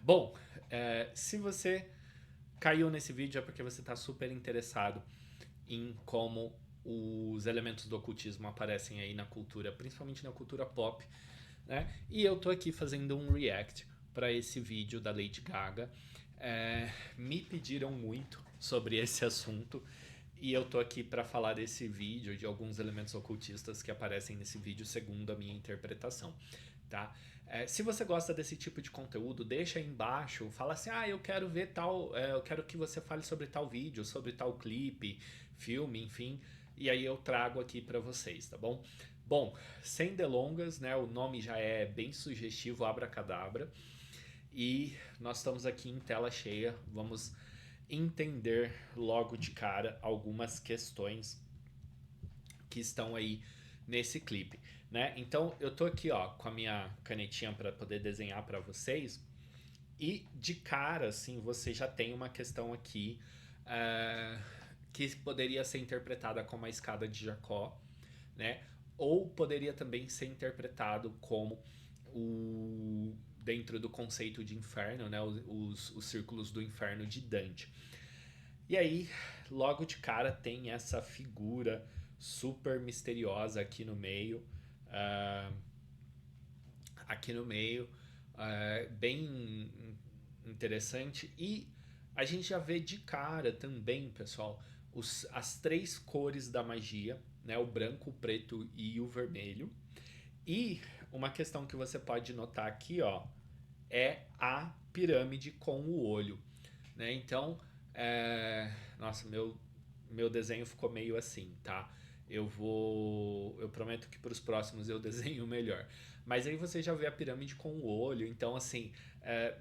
Bom, se você caiu nesse vídeo é porque você está super interessado em como os elementos do ocultismo aparecem aí na cultura, principalmente na cultura pop, né? E eu tô aqui fazendo um react para esse vídeo da Lady Gaga. Me pediram muito sobre esse assunto e eu tô aqui para falar desse vídeo, de alguns elementos ocultistas que aparecem nesse vídeo segundo a minha interpretação, tá? Se você gosta desse tipo de conteúdo, deixa aí embaixo, fala assim, eu quero ver tal, eu quero que você fale sobre tal vídeo, sobre tal clipe, filme, enfim, e aí eu trago aqui para vocês, tá bom? Bom, sem delongas, né? O nome já é bem sugestivo, Abracadabra, e nós estamos aqui em tela cheia. Vamos entender logo de cara algumas questões que estão aí nesse clipe, né? Então eu tô aqui, ó, com a minha canetinha para poder desenhar para vocês e de cara, assim, você já tem uma questão aqui que poderia ser interpretada como a escada de Jacó, né? Ou poderia também ser interpretado como o dentro do conceito de inferno, né? Os círculos do inferno de Dante. E aí, logo de cara, tem essa figura super misteriosa aqui no meio. Uh, aqui no meio, bem interessante. E a gente já vê de cara também, pessoal, as três cores da magia, né? O branco, o preto e o vermelho. E uma questão que você pode notar aqui, ó, é a pirâmide com o olho, né? Então, nossa, meu desenho ficou meio assim, tá? Eu prometo que para os próximos eu desenho melhor. Mas aí você já vê a pirâmide com o olho, então assim,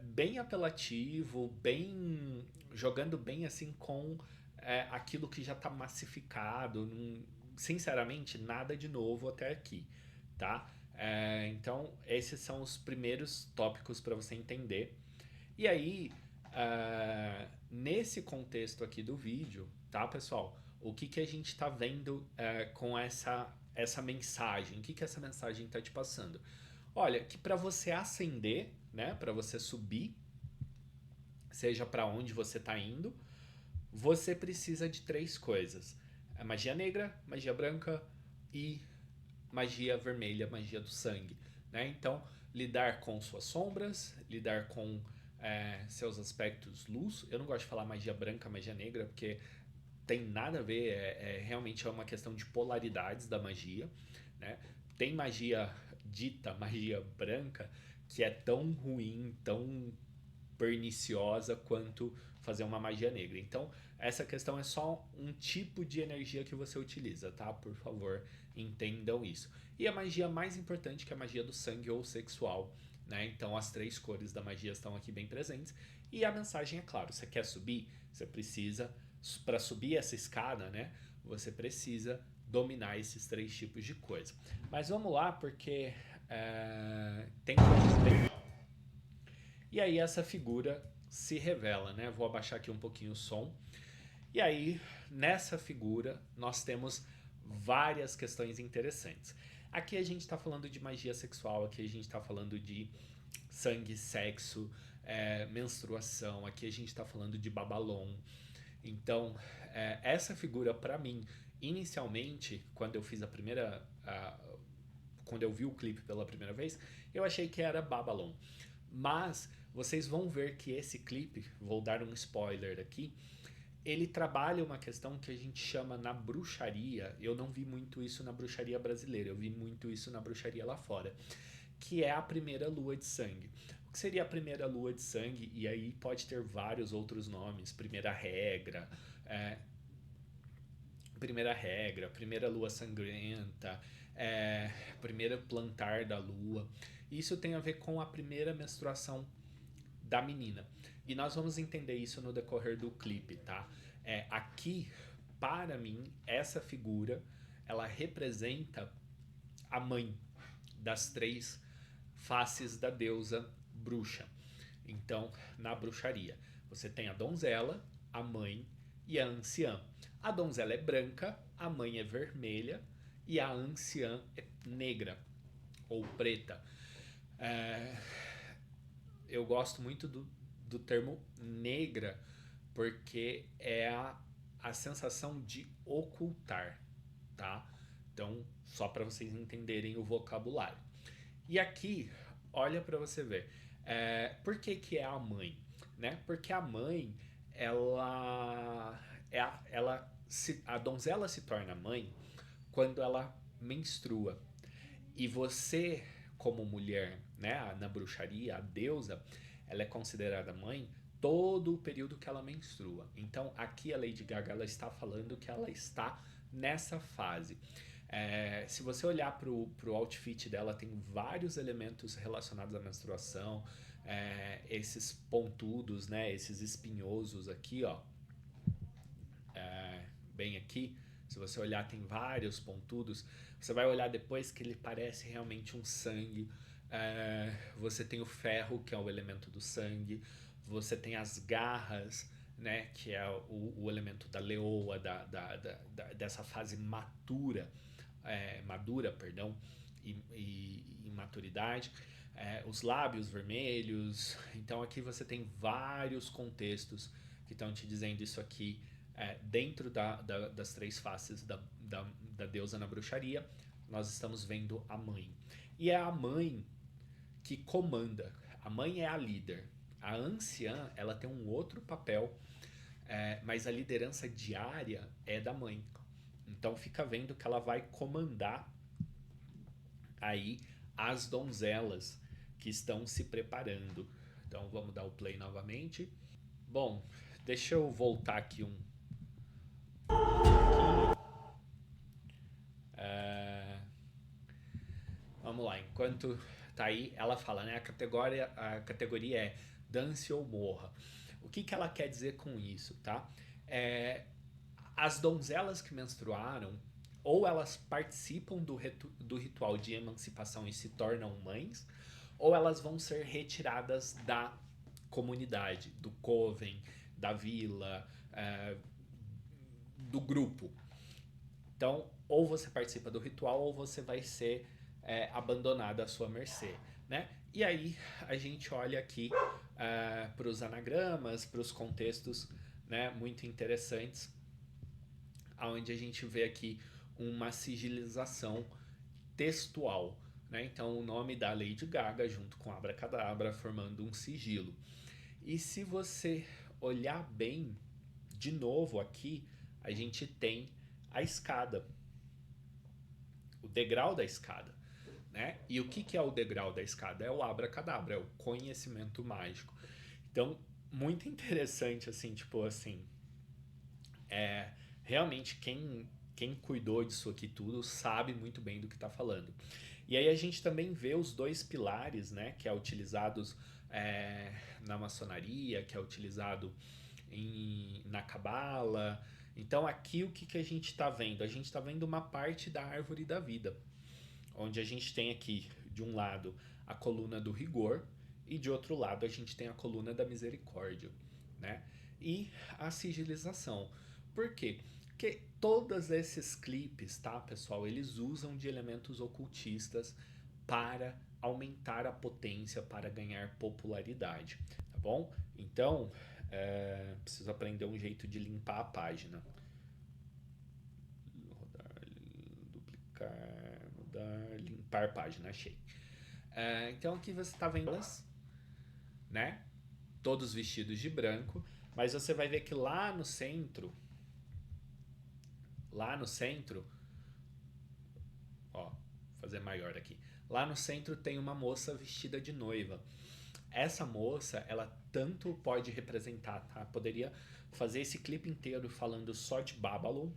bem apelativo, bem jogando bem assim com aquilo que já está massificado. Sinceramente, nada de novo até aqui, tá? Então, esses são os primeiros tópicos para você entender. E aí, nesse contexto aqui do vídeo, tá, pessoal? O que a gente está vendo com essa mensagem? O que essa mensagem está te passando? Olha, que para você ascender, né, para você subir, seja para onde você está indo, você precisa de três coisas: a magia negra, magia branca e magia vermelha, magia do sangue, né? Então, lidar com suas sombras, lidar com seus aspectos luz. Eu não gosto de falar magia branca, magia negra, porque tem nada a ver, realmente é uma questão de polaridades da magia, né? Tem magia dita, magia branca, que é tão ruim, tão perniciosa quanto fazer uma magia negra. Então, essa questão é só um tipo de energia que você utiliza, tá? Por favor, entendam isso. E a magia mais importante, que é a magia do sangue ou sexual, né? Então, as três cores da magia estão aqui bem presentes. E a mensagem é claro: você quer subir? Você precisa, para subir essa escada, né? Você precisa dominar esses três tipos de coisa. Mas vamos lá, porque tem coisas bem. E aí essa figura se revela, né? Vou abaixar aqui um pouquinho o som. E aí, nessa figura, nós temos várias questões interessantes. Aqui a gente está falando de magia sexual, aqui a gente está falando de sangue, sexo, menstruação, aqui a gente está falando de Babalon. Então, essa figura, para mim, inicialmente, quando eu fiz a primeira. Quando eu vi o clipe pela primeira vez, eu achei que era Babylon. Mas vocês vão ver que esse clipe, vou dar um spoiler aqui, ele trabalha uma questão que a gente chama na bruxaria. Eu não vi muito isso na bruxaria brasileira, eu vi muito isso na bruxaria lá fora, que é a primeira lua de sangue. O que seria a primeira lua de sangue? E aí pode ter vários outros nomes: primeira lua sangrenta, primeiro plantar da lua. Isso tem a ver com a primeira menstruação da menina. E nós vamos entender isso no decorrer do clipe, tá? Aqui, para mim, essa figura, ela representa a mãe das três faces da deusa bruxa. Então, na bruxaria, você tem a donzela, a mãe e a anciã. A donzela é branca, a mãe é vermelha e a anciã é negra ou preta. É, eu gosto muito do termo negra, porque é a sensação de ocultar, tá? Então, só para vocês entenderem o vocabulário. E aqui, olha para você ver, por que que é a mãe, né? Porque a mãe, a donzela se torna mãe quando ela menstrua. E você, como mulher, né, na bruxaria, a deusa, ela é considerada mãe todo o período que ela menstrua. Então, aqui a Lady Gaga ela está falando que ela está nessa fase. Se você olhar para o outfit dela, tem vários elementos relacionados à menstruação, esses pontudos, né, esses espinhosos aqui, ó, bem aqui. Se você olhar, tem vários pontudos. Você vai olhar depois que ele parece realmente um sangue. Você tem o ferro, que é o elemento do sangue. Você tem as garras, né, que é o elemento da leoa, dessa fase madura, perdão, e maturidade. Os lábios vermelhos. Então aqui você tem vários contextos que estão te dizendo isso aqui dentro das três faces da deusa na bruxaria. Nós estamos vendo a mãe. E é a mãe que comanda. A mãe é a líder. A anciã, ela tem um outro papel, mas a liderança diária é da mãe. Então fica vendo que ela vai comandar aí as donzelas que estão se preparando. Então vamos dar o play novamente. Bom, deixa eu voltar aqui um pouquinho. Vamos lá, enquanto tá aí, ela fala, né? A categoria é dance ou morra. O que que ela quer dizer com isso, tá? As donzelas que menstruaram, ou elas participam do ritual de emancipação e se tornam mães, ou elas vão ser retiradas da comunidade, do coven, da vila, do grupo. Então, ou você participa do ritual, ou você vai ser abandonado à sua mercê, né? E aí a gente olha aqui para os anagramas, para os contextos, né, muito interessantes, onde a gente vê aqui uma sigilização textual, né? Então o nome da Lady Gaga junto com Abracadabra formando um sigilo. E se você olhar bem, de novo aqui, a gente tem a escada, o degrau da escada, né? E o que é o degrau da escada? É o abracadabra, é o conhecimento mágico. Então, muito interessante, assim, tipo assim, realmente quem cuidou disso aqui tudo sabe muito bem do que está falando. E aí a gente também vê os dois pilares, né, que é utilizados na maçonaria, que é utilizado na cabala. Então aqui o que a gente está vendo? A gente está vendo uma parte da árvore da vida, onde a gente tem aqui, de um lado, a coluna do rigor e de outro lado a gente tem a coluna da misericórdia, né? E a sigilização. Por quê? Porque todos esses clipes, tá, pessoal, eles usam de elementos ocultistas para aumentar a potência, para ganhar popularidade, tá bom? Então, preciso aprender um jeito de limpar a página. Rodar, duplicar, mudar, limpar página, achei. Então aqui você está vendo elas, né? Todos vestidos de branco, mas você vai ver que lá no centro, ó, vou fazer maior aqui. Lá no centro tem uma moça vestida de noiva. Essa moça, ela tanto pode representar, tá? Poderia fazer esse clipe inteiro falando só de Babylon,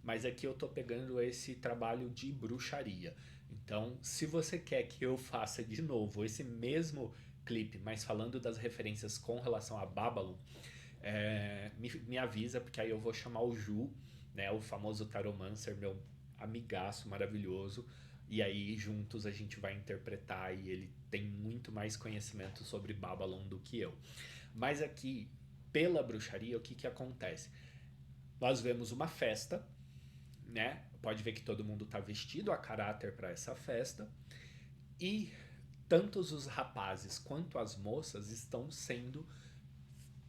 mas aqui eu tô pegando esse trabalho de bruxaria. Então, se você quer que eu faça de novo esse mesmo clipe, mas falando das referências com relação a Babylon, me avisa, porque aí eu vou chamar o Ju, né, o famoso Taromancer, meu amigaço maravilhoso, e aí juntos a gente vai interpretar, e ele tem muito mais conhecimento sobre Babylon do que eu. Mas aqui, pela bruxaria, o que acontece? Nós vemos uma festa, né? Pode ver que todo mundo está vestido a caráter para essa festa, e tanto os rapazes quanto as moças estão sendo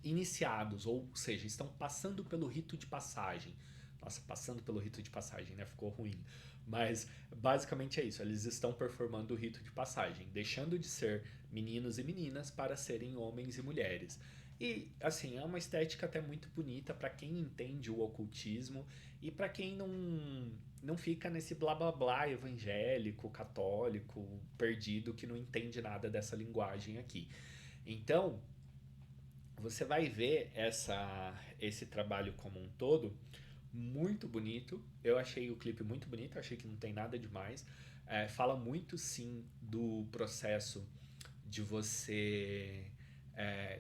iniciados, ou seja, estão passando pelo rito de passagem. Nossa, passando pelo rito de passagem, né? Ficou ruim. Mas basicamente é isso, eles estão performando o rito de passagem, deixando de ser meninos e meninas para serem homens e mulheres. E assim, é uma estética até muito bonita para quem entende o ocultismo e para quem não fica nesse blá blá blá evangélico, católico, perdido que não entende nada dessa linguagem aqui. Então, você vai ver esse trabalho como um todo muito bonito. Eu achei o clipe muito bonito, achei que não tem nada demais. Fala muito sim do processo de você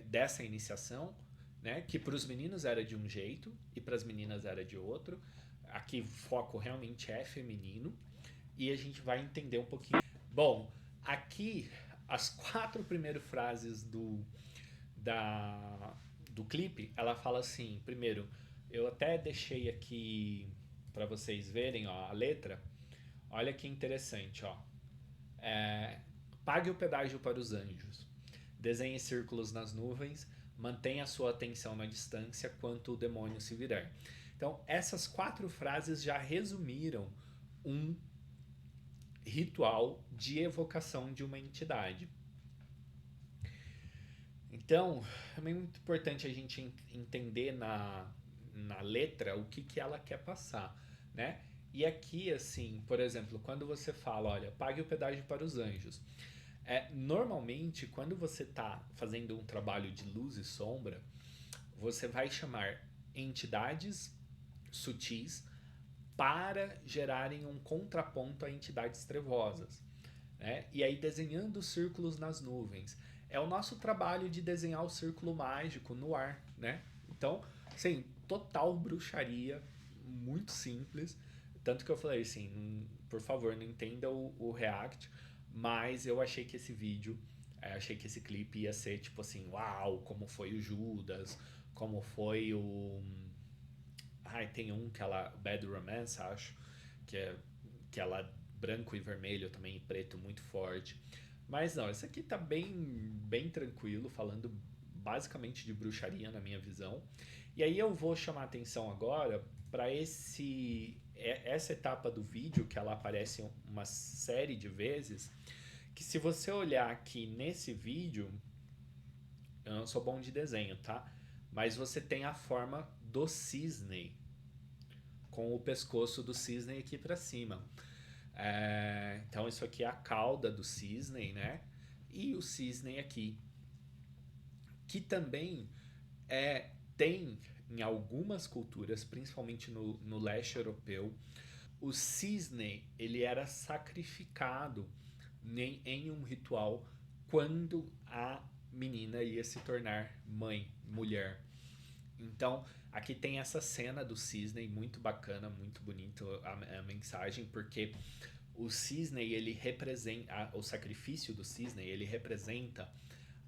dessa iniciação, né? Que para os meninos era de um jeito e para as meninas era de outro. Aqui o foco realmente é feminino e a gente vai entender um pouquinho. Bom, aqui as 4 primeiras frases da, do clipe, ela fala assim, primeiro, eu até deixei aqui para vocês verem, ó, a letra. Olha que interessante, ó. É, pague o pedágio para os anjos. Desenhe círculos nas nuvens. Mantenha sua atenção na distância quanto o demônio se virar. Então, essas 4 frases já resumiram um ritual de evocação de uma entidade. Então, é muito importante a gente entender na letra o que ela quer passar, né? E aqui, assim, por exemplo, quando você fala, olha, pague o pedágio para os anjos. Normalmente, quando você está fazendo um trabalho de luz e sombra, você vai chamar entidades sutis para gerarem um contraponto a entidades trevosas, né? E aí desenhando círculos nas nuvens. É o nosso trabalho de desenhar o círculo mágico no ar, né? Então, assim, total bruxaria, muito simples. Tanto que eu falei assim, por favor, não entenda o react, mas eu achei que esse vídeo, achei que esse clipe ia ser tipo assim, uau, como foi o Judas, como foi o... Ai, tem um que ela, Bad Romance, acho, que ela branco e vermelho também, e preto muito forte. Mas não, esse aqui tá bem tranquilo, falando basicamente de bruxaria na minha visão. E aí eu vou chamar a atenção agora para essa etapa do vídeo que ela aparece uma série de vezes, que se você olhar aqui nesse vídeo, eu não sou bom de desenho, tá? Mas você tem a forma do cisne, com o pescoço do cisne aqui para cima. Então isso aqui é a cauda do cisne, né? E o cisne aqui, que também tem em algumas culturas, principalmente no leste europeu, o cisne ele era sacrificado em um ritual quando a menina ia se tornar mãe, mulher. Então, aqui tem essa cena do cisne muito bacana, muito bonito a mensagem, porque o cisne, ele representa, o sacrifício do cisne, ele representa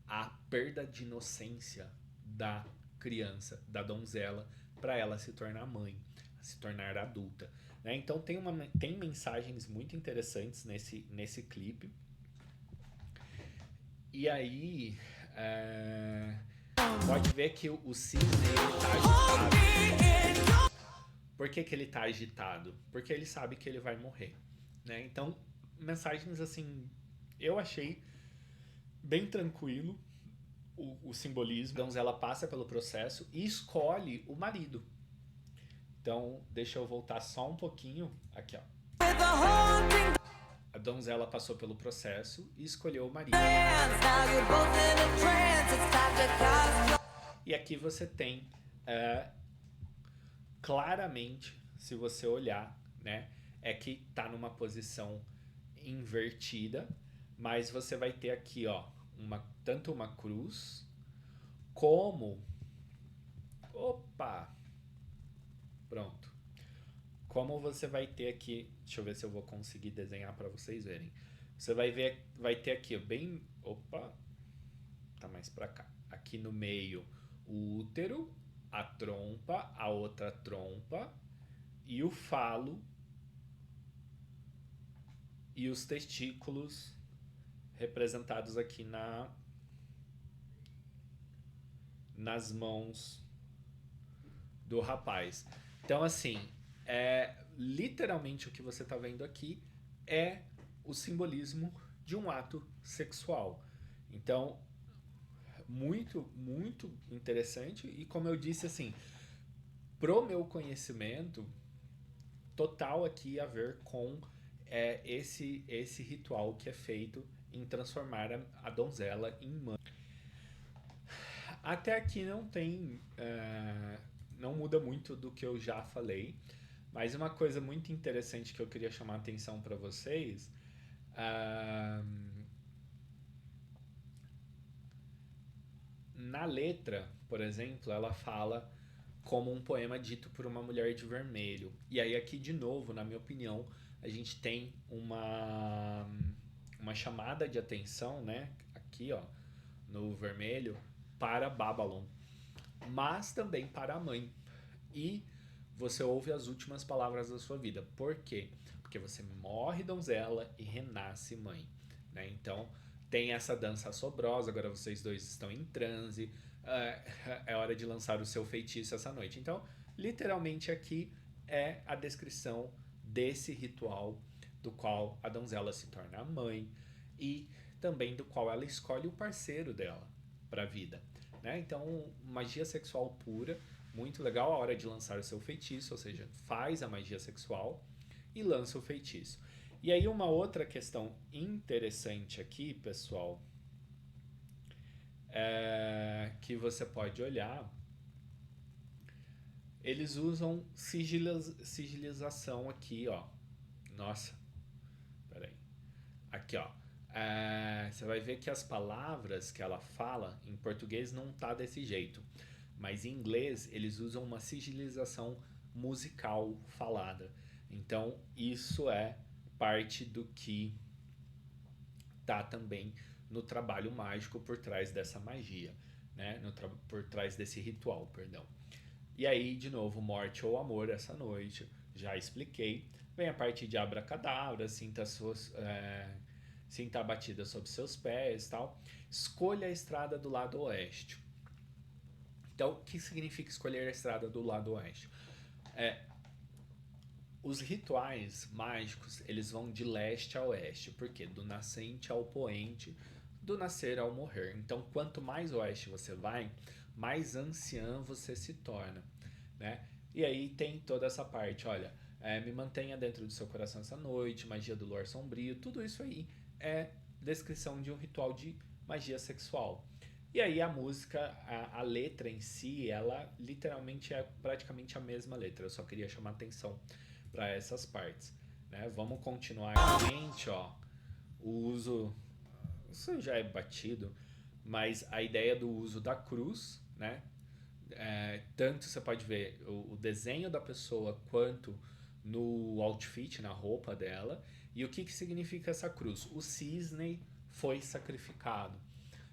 a perda de inocência da criança, da donzela, para ela se tornar mãe, se tornar adulta. Né? Então tem mensagens muito interessantes nesse clipe. E aí pode ver que o cisne ele tá agitado. Por que ele tá agitado? Porque ele sabe que ele vai morrer. Né? Então, mensagens assim, eu achei bem tranquilo o simbolismo. A donzela passa pelo processo e escolhe o marido. Então, deixa eu voltar só um pouquinho. Aqui, ó. A donzela passou pelo processo e escolheu o marido. E aqui você tem claramente, se você olhar, né, é que tá numa posição invertida, mas você vai ter aqui, ó, tanto uma cruz como... Opa! Pronto. Como você vai ter aqui... Deixa eu ver se eu vou conseguir desenhar para vocês verem. Você vai ter aqui, bem... Opa! Tá mais para cá. Aqui no meio, o útero, a trompa, a outra trompa e o falo e os testículos representados aqui nas mãos do rapaz. Então, assim, literalmente o que você está vendo aqui é o simbolismo de um ato sexual. Então, muito, muito interessante. E como eu disse, assim, pro meu conhecimento, total aqui a ver com esse ritual que é feito em transformar a donzela em mãe. Até aqui não tem. Não muda muito do que eu já falei. Mas uma coisa muito interessante que eu queria chamar a atenção para vocês. Na letra, por exemplo, ela fala como um poema dito por uma mulher de vermelho. E aí aqui de novo, na minha opinião, a gente tem uma chamada de atenção, né? Aqui, ó, no vermelho, para Babylon, mas também para a mãe. E você ouve as últimas palavras da sua vida. Por quê? Porque você morre donzela e renasce mãe, né? Então tem essa dança assobrosa, agora vocês dois estão em transe, é hora de lançar o seu feitiço essa noite. Então, literalmente aqui é a descrição desse ritual do qual a donzela se torna a mãe e também do qual ela escolhe o parceiro dela para a vida, né? Então, magia sexual pura, muito legal a hora de lançar o seu feitiço, ou seja, faz a magia sexual e lança o feitiço. E aí uma outra questão interessante aqui, pessoal, que você pode olhar, eles usam sigilização aqui, ó. Nossa, peraí. Aqui, ó. Você vai ver que as palavras que ela fala em português não tá desse jeito, mas em inglês eles usam uma sigilização musical falada. Então isso é parte do que tá também no trabalho mágico por trás dessa magia, né? Por trás desse ritual, perdão. E aí, de novo, morte ou amor essa noite, já expliquei. Vem a parte de abracadabra, sinta a batida sob seus pés, tal. Escolha a estrada do lado oeste. Então, o que significa escolher a estrada do lado oeste? Os rituais mágicos, eles vão de leste a oeste. Por quê? Do nascente ao poente, do nascer ao morrer. Então, quanto mais oeste você vai, mais anciã você se torna, né? E aí tem toda essa parte, olha, me mantenha dentro do seu coração essa noite, magia do luar sombrio, tudo isso aí é descrição de um ritual de magia sexual. E aí a música, a letra em si, ela literalmente é praticamente a mesma letra. Eu só queria chamar atenção para essas partes, né? Vamos continuar aqui, ó. O uso, isso já é batido, mas a ideia do uso da cruz, né? Tanto você pode ver o desenho da pessoa quanto no outfit, na roupa dela. E o que significa essa cruz? O cisne foi sacrificado.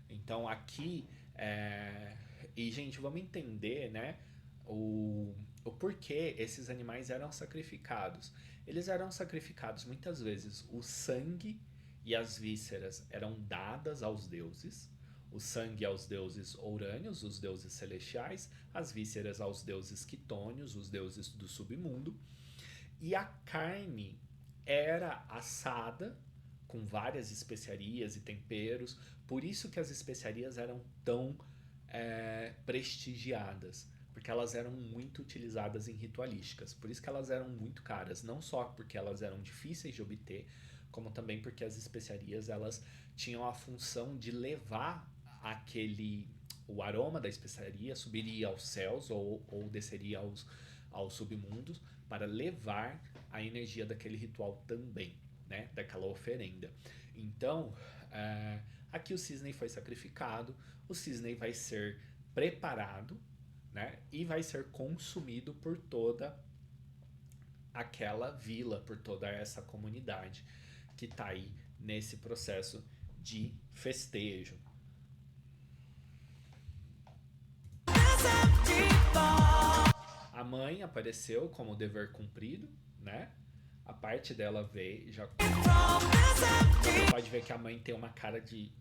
Então aqui, e gente, vamos entender, né, o porquê esses animais eram sacrificados. Eles eram sacrificados muitas vezes, o sangue e as vísceras eram dadas aos deuses, o sangue aos deuses ourânios, os deuses celestiais, as vísceras aos deuses quitônios, os deuses do submundo, e a carne era assada com várias especiarias e temperos, por isso que as especiarias eram tão prestigiadas, porque elas eram muito utilizadas em ritualísticas, por isso que elas eram muito caras, não só porque elas eram difíceis de obter, como também porque as especiarias elas tinham a função de levar o aroma da especiaria subiria aos céus ou desceria aos submundos para levar a energia daquele ritual também, né, daquela oferenda. Então, aqui o cisne foi sacrificado, o cisne vai ser preparado, né, e vai ser consumido por toda aquela vila, por toda essa comunidade que está aí nesse processo de festejo. A mãe apareceu como dever cumprido, né? a parte dela ver, já você pode ver que a mãe tem uma cara de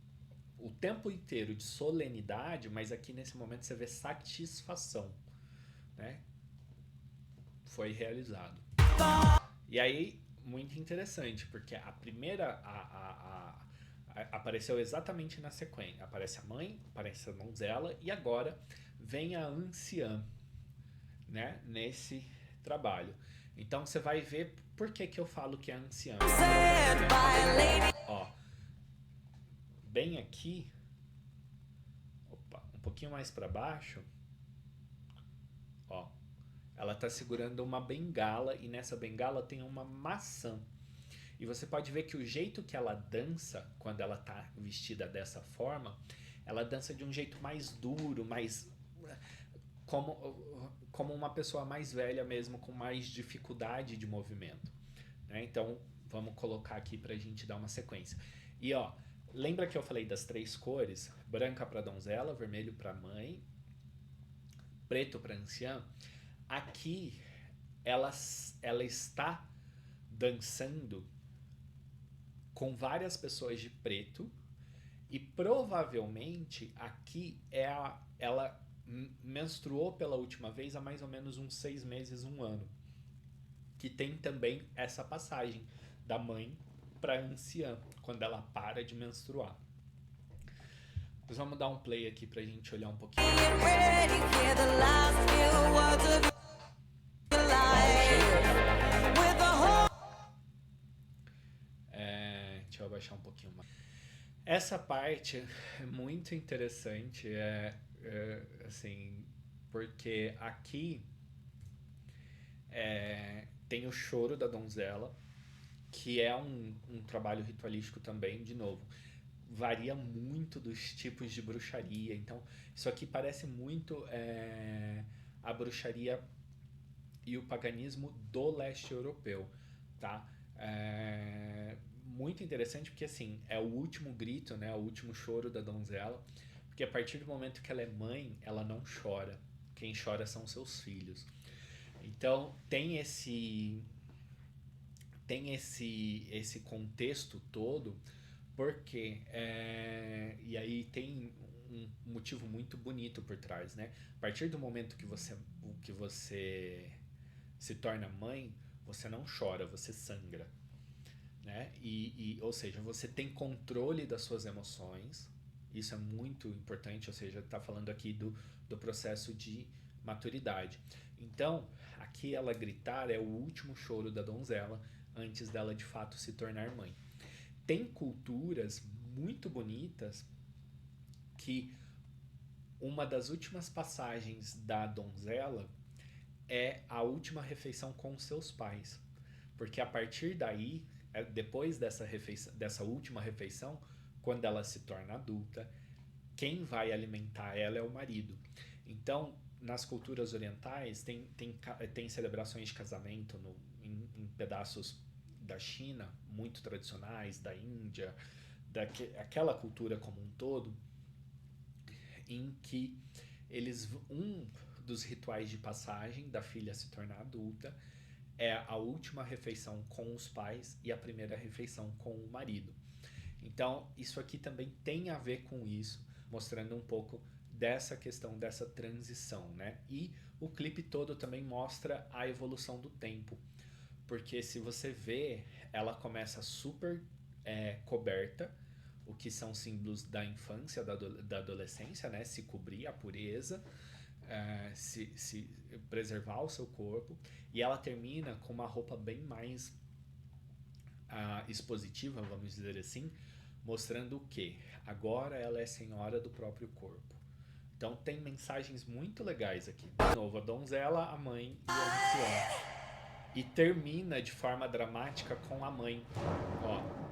o tempo inteiro de solenidade, mas aqui nesse momento você vê satisfação, né? Foi realizado. E aí, muito interessante, porque a primeira apareceu exatamente na sequência. Aparece a mãe, aparece a donzela e agora vem a anciã, né? Nesse trabalho. Então você vai ver por que que eu falo que é anciã. Ó, bem aqui, opa, um pouquinho mais para baixo, ó, ela tá segurando uma bengala e nessa bengala tem uma maçã. E você pode ver que o jeito que ela dança, quando ela tá vestida dessa forma, ela dança de um jeito mais duro, mais como uma pessoa mais velha mesmo, com mais dificuldade de movimento, né? Então, vamos colocar aqui pra gente dar uma sequência. E ó, lembra que eu falei das 3 cores? Branca para donzela, vermelho para mãe, preto para anciã. Aqui ela está dançando com várias pessoas de preto e provavelmente aqui ela menstruou pela última vez há mais ou menos uns 6 meses, um ano, que tem também essa passagem da mãe para anciã, quando ela para de menstruar. Nós vamos dar um play aqui pra gente olhar um pouquinho. Deixa eu abaixar um pouquinho mais. Essa parte é muito interessante, assim, porque aqui tem o choro da donzela, que é um trabalho ritualístico também, de novo. Varia muito dos tipos de bruxaria. Então, isso aqui parece muito a bruxaria e o paganismo do leste europeu, tá? Muito interessante porque, assim, é o último grito, né? O último choro da donzela. Porque a partir do momento que ela é mãe, ela não chora. Quem chora são seus filhos. Então, tem esse contexto todo, porque e aí tem um motivo muito bonito por trás, né? A partir do momento que você se torna mãe, você não chora, você sangra, né? Ou seja, você tem controle das suas emoções. Isso é muito importante, ou seja, está falando aqui do processo de maturidade. Então, aqui ela gritar é o último choro da donzela antes dela de fato se tornar mãe. Tem culturas muito bonitas que uma das últimas passagens da donzela é a última refeição com os seus pais. Porque a partir daí, depois dessa última refeição, quando ela se torna adulta, quem vai alimentar ela é o marido. Então, nas culturas orientais, tem celebrações de casamento em pedaços da China, muito tradicionais, da Índia, aquela cultura como um todo, em que um dos rituais de passagem da filha se tornar adulta é a última refeição com os pais e a primeira refeição com o marido. Então, isso aqui também tem a ver com isso, mostrando um pouco dessa questão, dessa transição, né? E o clipe todo também mostra a evolução do tempo, porque se você vê, ela começa super coberta, o que são símbolos da infância, da adolescência, né? Se cobrir, a pureza, se preservar o seu corpo, e ela termina com uma roupa bem mais expositiva, vamos dizer assim, mostrando o que? Agora ela é senhora do próprio corpo. Então tem mensagens muito legais aqui. De novo, a donzela, a mãe e a anciã. E termina de forma dramática com a mãe. Ó.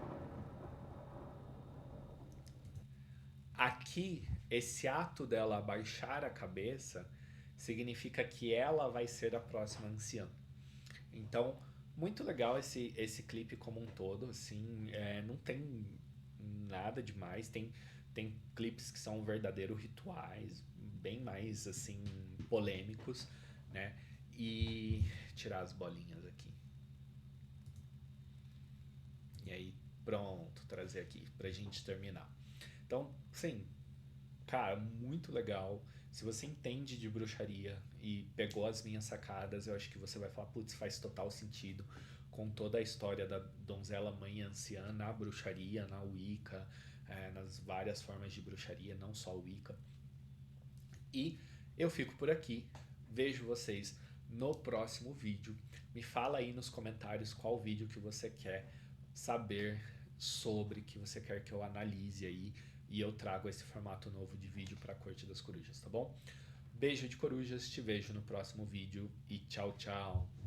Aqui, esse ato dela abaixar a cabeça significa que ela vai ser a próxima anciã. Então, muito legal esse clipe como um todo, assim, não tem nada demais, tem clipes que são verdadeiros rituais, bem mais, assim, polêmicos, né? E tirar as bolinhas aqui. E aí, pronto, trazer aqui pra gente terminar. Então, sim, cara, muito legal. Se você entende de bruxaria e pegou as minhas sacadas, eu acho que você vai falar, putz, faz total sentido com toda a história da donzela mãe anciã na bruxaria, na Wicca, nas várias formas de bruxaria, não só Wicca. E eu fico por aqui. Vejo vocês no próximo vídeo. Me fala aí nos comentários qual vídeo que você quer saber sobre, que você quer que eu analise aí. E eu trago esse formato novo de vídeo para a Corte das Corujas, tá bom? Beijo de corujas, te vejo no próximo vídeo e tchau, tchau!